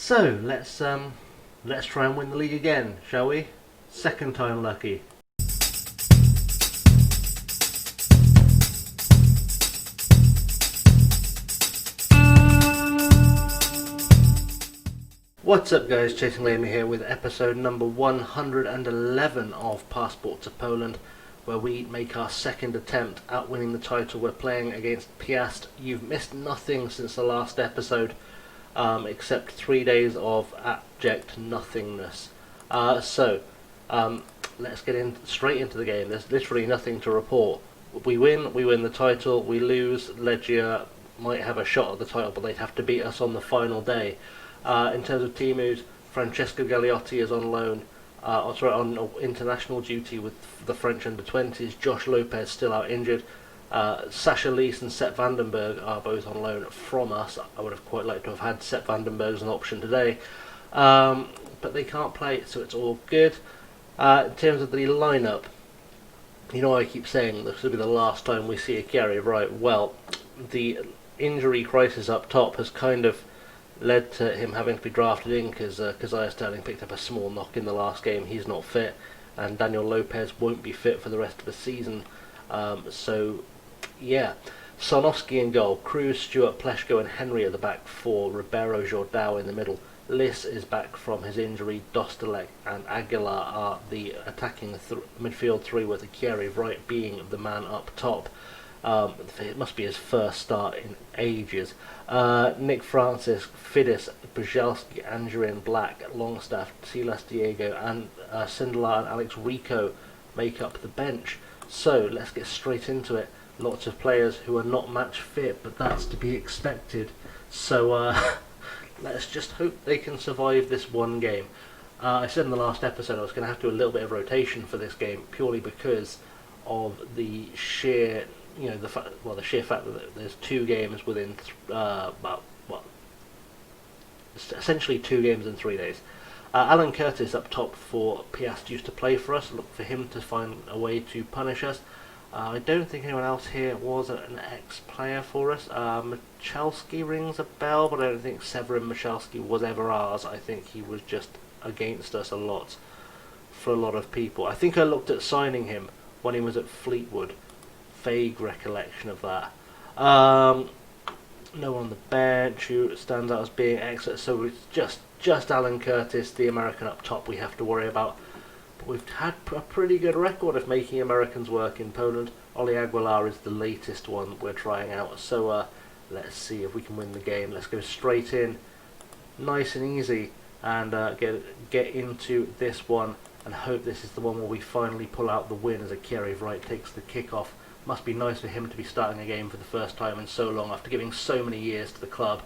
So let's try and win the league again, shall we? Second time lucky. What's up guys, ChasingLamely here with episode number 111 of Passport to Poland, where we make our second attempt at winning the title. We're playing against Piast. You've missed nothing since the last episode, except 3 days of abject nothingness. So let's get straight into the game. There's literally nothing to report. We win the title. We lose, Legia might have a shot at the title, but they'd have to beat us on the final day. In terms of team moves, Francesco Gagliotti is on loan, on international duty with the French under-20s. Josh Lopez still out injured. Sasha Lees and Sepp Vandenberg are both on loan from us. I would have quite liked to have had Sepp Vandenberg as an option today, but they can't play, so it's all good. In terms of the lineup, you know I keep saying this will be the last time we see a Chiari, right? Well, the injury crisis up top has kind of led to him having to be drafted in because Kazaya Sterling picked up a small knock in the last game. He's not fit, and Daniel Lopez won't be fit for the rest of the season. So, yeah. Sarnowski in goal, Cruz, Stewart, Pleshko and Henry at the back four, Ribeiro, Jordao in the middle. Liss is back from his injury, Dostalek and Aguilar are the attacking midfield three, with the Chiari right being the man up top. It must be his first start in ages. Nick Francis, Fidis, Bujalski, Angerin, Black, Longstaff, Silas Diego and Sindelar and Alex Rico make up the bench. So let's get straight into it. Lots of players who are not match fit, but that's to be expected. So let's just hope they can survive this one game. I said in the last episode I was going to have to do a little bit of rotation for this game, purely because of the sheer the sheer fact that there's two games within essentially 2 games in 3 days. Alan Curtis up top for Piast used to play for us. Look for him to find a way to punish us. I don't think anyone else here was an ex-player for us. Michalski rings a bell, but I don't think Severin Michalski was ever ours. I think he was just against us a lot for a lot of people. I think I looked at signing him when he was at Fleetwood. Vague recollection of that. No one on the bench who stands out as being excellent, so it's just Alan Curtis, the American up top, we have to worry about. But we've had a pretty good record of making Americans work in Poland. Oli Aguilar is the latest one we're trying out, so let's see if we can win the game. Let's go straight in, nice and easy, and get into this one and hope this is the one where we finally pull out the win as Chiari Wright takes the kick-off. Must be nice for him to be starting a game for the first time in so long after giving so many years to the club.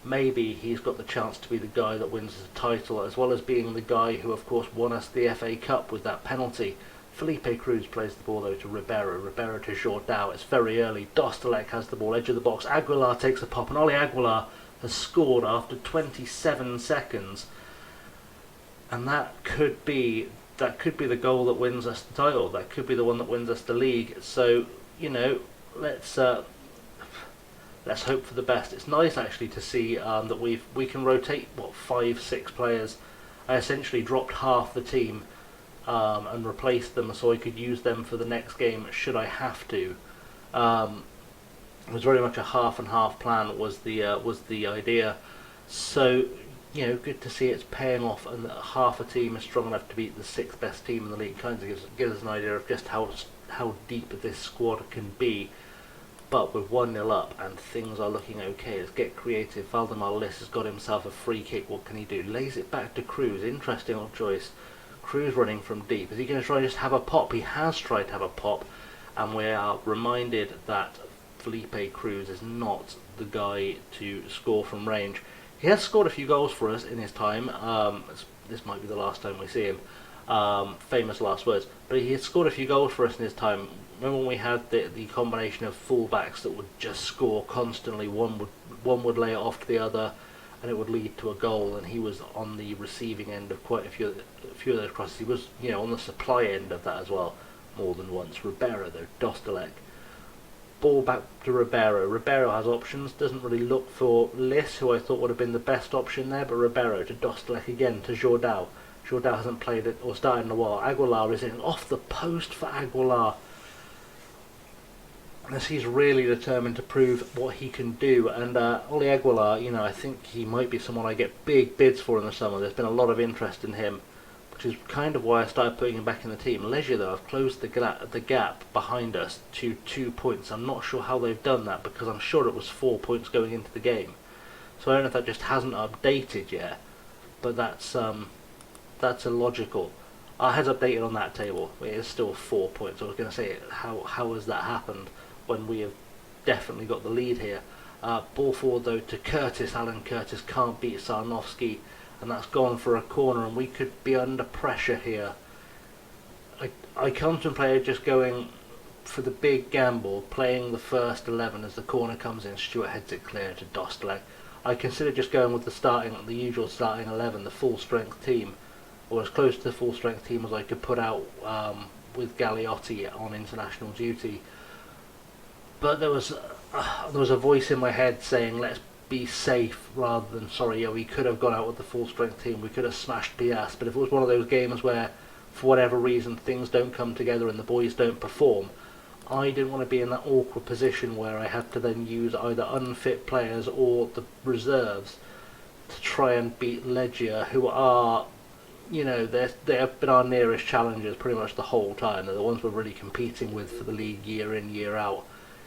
Maybe he's got the chance to be the guy that wins the title, as well as being the guy who of course won us the FA Cup with that penalty. Felipe Cruz plays the ball though to Ribeiro to Jordao. It's very early. Dostalek has the ball, edge of the box. Aguilar takes a pop, and Oli Aguilar has scored after 27 seconds. And that could be the goal that wins us the title. That could be the one that wins us the league. So, let's hope for the best. It's nice actually to see that we can rotate 5-6 players. I essentially dropped half the team and replaced them so I could use them for the next game should I have to. It was very much a half and half plan was the idea. So good to see it's paying off, and that half a team is strong enough to beat the 6th best team in the league. Kind of gives us an idea of just how deep this squad can be. But we're 1-0 up and things are looking okay. Let's get creative. Valdemar Liss has got himself a free kick. What can he do? Lays it back to Cruz. Interesting old choice. Cruz running from deep. Is he going to try and just have a pop? He has tried to have a pop, and we are reminded that Felipe Cruz is not the guy to score from range. He has scored a few goals for us in his time. This might be the last time we see him. Famous last words. But he has scored a few goals for us in his time. Remember when we had the combination of fullbacks that would just score constantly? One would lay it off to the other, and it would lead to a goal. And he was on the receiving end of quite a few of those crosses. He was, on the supply end of that as well, more than once. Ribeiro though, Dostalek. ball back to Ribeiro. Ribeiro has options, doesn't really look for Liss, who I thought would have been the best option there, but Ribeiro to Dostalek again to Jourdau. Jourdau hasn't played it or started in a while. Aguilar is in off the post for Aguilar. As he's really determined to prove what he can do, and Oli Aguilar, you know, I think he might be someone I get big bids for in the summer. There's been a lot of interest in him, which is kind of why I started putting him back in the team. Legia, though, have closed the gap behind us to 2 points. I'm not sure how they've done that, because I'm sure it was 4 points going into the game. So I don't know if that just hasn't updated yet, but that's illogical. It has updated on that table. It is still 4 points. I was going to say, how has that happened when we have definitely got the lead here? Ball forward, though, to Curtis. Alan Curtis can't beat Sarnowski, and that's gone for a corner, and we could be under pressure here. I contemplated just going for the big gamble, playing the first 11 as the corner comes in. Stewart heads it clear to Dostalek. I considered just going with the usual starting 11, the full strength team, or as close to the full strength team as I could put out with Galliotti on international duty. But there was a voice in my head saying, let's be safe rather than sorry. Yeah, we could have gone out with the full strength team, we could have smashed Piast, but if it was one of those games where for whatever reason things don't come together and the boys don't perform, I didn't want to be in that awkward position where I had to then use either unfit players or the reserves to try and beat Legia, who are, you know, they have been our nearest challengers pretty much the whole time. They're the ones we're really competing with for the league year in, year out.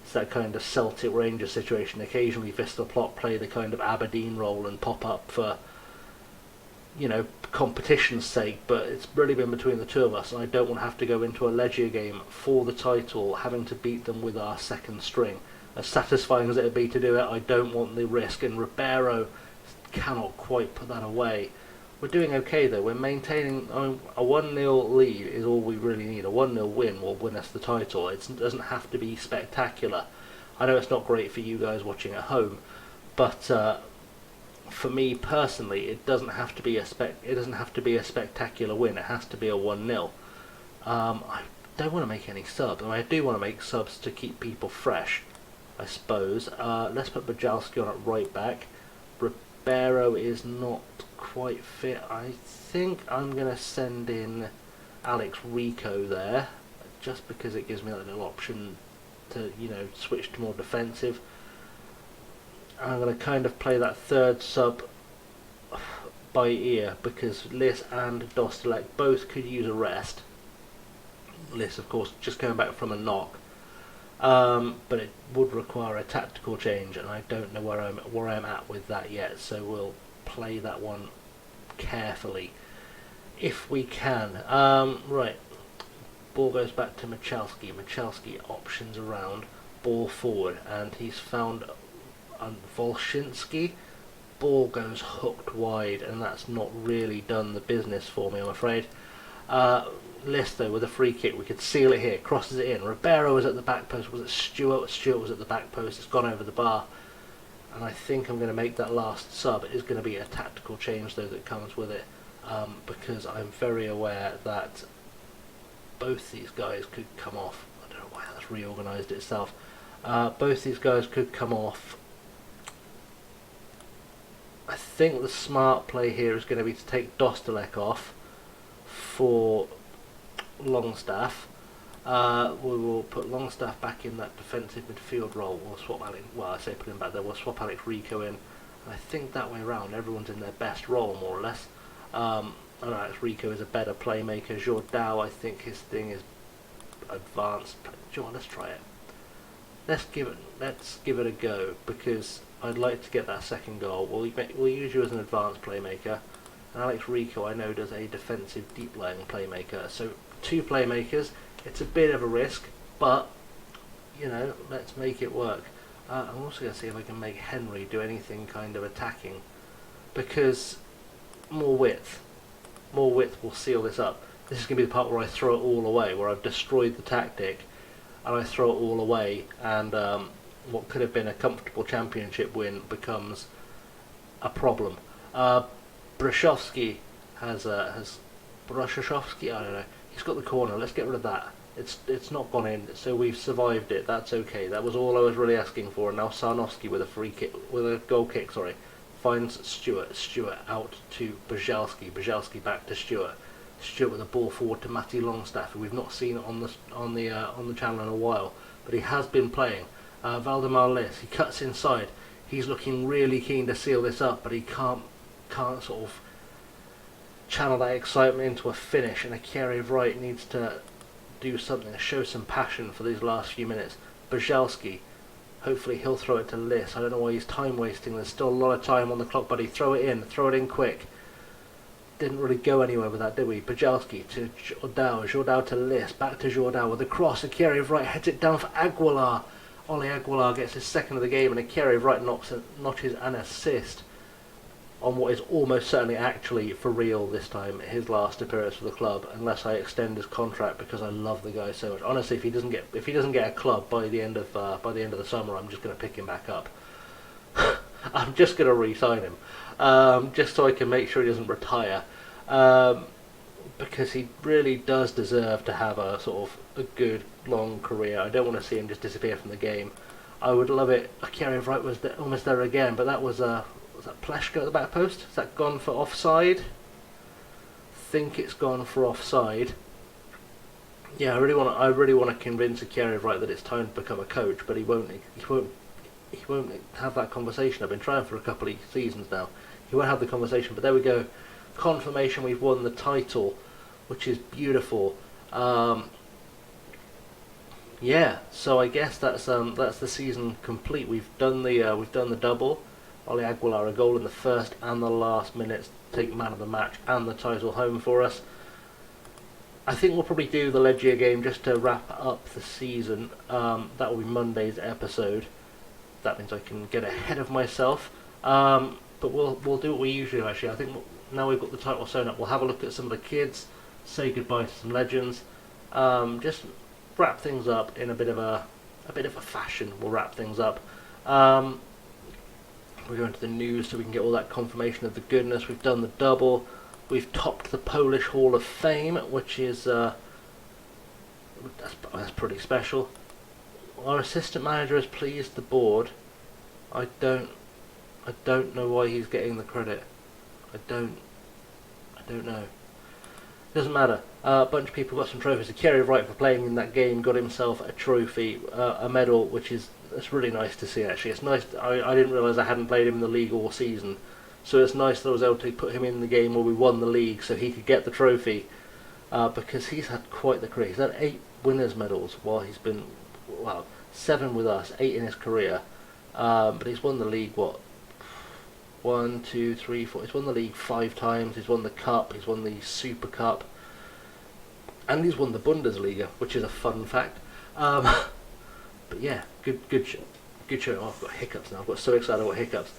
It's that kind of Celtic Rangers situation. Occasionally Vista Plot play the kind of Aberdeen role and pop up for, you know, competition's sake, but it's really been between the two of us, and I don't want to have to go into a Legia game for the title having to beat them with our second string. As satisfying as it would be to do it, I don't want the risk, and Ribeiro cannot quite put that away. We're doing okay though. We're maintaining a 1-0 lead is all we really need. A 1-0 win will win us the title. It doesn't have to be spectacular. I know it's not great for you guys watching at home, but for me personally, it doesn't have to be a spectacular win. It has to be a 1-0. I don't want to make any subs. I do want to make subs to keep people fresh, I suppose. Let's put Bajalski on at right back. Ribeiro is not quite fit. I think I'm going to send in Alex Rico there, just because it gives me that little option to, you know, switch to more defensive. I'm going to kind of play that third sub by ear, because Liss and Dostalek both could use a rest. Liss, of course, just coming back from a knock, but it would require a tactical change, and I don't know where I'm at with that yet. So we'll play that one carefully if we can. Right, ball goes back to Michalski. Michalski options around, ball forward, and he's found Volshinsky. Ball goes hooked wide, and that's not really done the business for me, I'm afraid. Liss, though, with a free kick, we could seal it here, crosses it in. Ribeiro was at the back post. Was it Stewart? Stewart was at the back post. It's gone over the bar, and I think I'm going to make that last sub. It is going to be a tactical change, though, that comes with it, because I'm very aware that both these guys could come off. I don't know why that's reorganised itself. Both these guys could come off. I think the smart play here is going to be to take Dostalek off for Longstaff. We will put Longstaff back in that defensive midfield role. We'll swap Alex, well, I say put him back there, we'll swap Alex Rico in. And I think that way around everyone's in their best role, more or less. I know Alex Rico is a better playmaker. Jourdau, I think his thing is advanced. John, let's try it. Let's give it a go, because I'd like to get that second goal. We'll use you as an advanced playmaker, and Alex Rico I know does a defensive deep lying playmaker. So 2 playmakers. It's a bit of a risk, but you know, let's make it work. I'm also going to see if I can make Henry do anything kind of attacking, because more width will seal this up. This is going to be the part where I throw it all away, where I've destroyed the tactic and I throw it all away, and what could have been a comfortable championship win becomes a problem. Brashowski has Brashowski, I don't know. He's got the corner. Let's get rid of that. It's not gone in, so we've survived it. That's okay. That was all I was really asking for. And now Sarnowski with a free kick, with a goal kick, sorry, finds Stewart. Stewart out to Brzezowski. Brzezowski back to Stewart. Stewart with a ball forward to Matty Longstaff, who we've not seen on the channel in a while, but he has been playing. Valdemar Liss, he cuts inside. He's looking really keen to seal this up, but he can't sort of channel that excitement into a finish. And Akere Wright needs to do something, show some passion for these last few minutes. Brzezowski, hopefully he'll throw it to Liss. I don't know why he's time wasting. There's still a lot of time on the clock, buddy. Throw it in quick. Didn't really go anywhere with that, did we? Brzezowski to Jourdau to Liss, back to Jourdau with a cross. Akere Wright heads it down for Aguilar. Oli Aguilar gets his second of the game, and Akere Wright notches an assist on what is almost certainly actually for real this time his last appearance for the club, unless I extend his contract, because I love the guy so much. Honestly, if he doesn't get a club by the end of the summer, I'm just going to pick him back up. I'm just going to re-sign him, just so I can make sure he doesn't retire, because he really does deserve to have a sort of a good long career. I don't want to see him just disappear from the game. I would love it. Akere Wright was almost there again, but that was that Pleshko at the back post? Is that gone for offside? I think it's gone for offside. Yeah, I really want to convince Akere Wright that it's time to become a coach, but he won't have that conversation. I've been trying for a couple of seasons now. He won't have the conversation, but there we go. Confirmation we've won the title, which is beautiful. Yeah, so I guess that's the season complete. We've done the double. Oli Aguilar a goal in the first and the last minutes, take man of the match and the title home for us. I think we'll probably do the Legia game just to wrap up the season. That will be Monday's episode. That means I can get ahead of myself. But we'll do what we usually do. Actually, I think now we've got the title sewn up, we'll have a look at some of the kids, say goodbye to some legends, just wrap things up in a bit of a fashion. We'll wrap things up. We're going to the news so we can get all that confirmation of the goodness. We've done the double. We've topped the Polish Hall of Fame, which is that's pretty special. Our assistant manager has pleased the board. I don't know why he's getting the credit. I don't know. Doesn't matter. A bunch of people got some trophies. Akere Wright for playing in that game got himself a trophy, a medal, which is really nice to see. Actually, it's nice. I didn't realise I hadn't played him in the league all season, so it's nice that I was able to put him in the game where we won the league, so he could get the trophy, because he's had quite the career. He's had 8 winners' medals while he's been 7 with us, 8 in his career, but he's won the league 1, 2, 3, 4. He's won the league 5 times. He's won the cup. He's won the Super Cup, and he's won the Bundesliga, which is a fun fact. But yeah, good show. Oh, I've got hiccups now. I've got so excited about hiccups.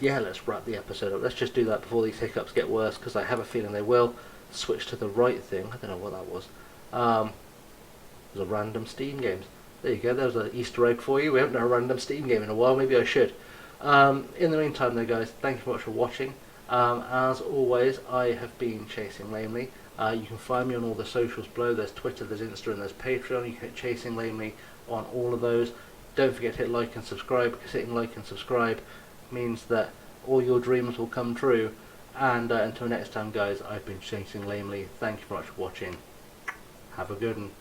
Let's wrap the episode up. Let's just do that before these hiccups get worse, because I have a feeling they will. Switch to the right thing. I don't know what that was. It was a random Steam games. There you go, there's an Easter egg for you. We haven't done a random Steam game in a while, maybe I should. In the meantime though guys, thank you very much for watching. As always, I have been Chasing Lamely. You can find me on all the socials below. There's Twitter, there's Insta, and there's Patreon. You can hit Chasing Lamely on all of those. Don't forget to hit like and subscribe, because hitting like and subscribe means that all your dreams will come true. And until next time guys, I've been Chasing Lamely. Thank you very much for watching. Have a good one.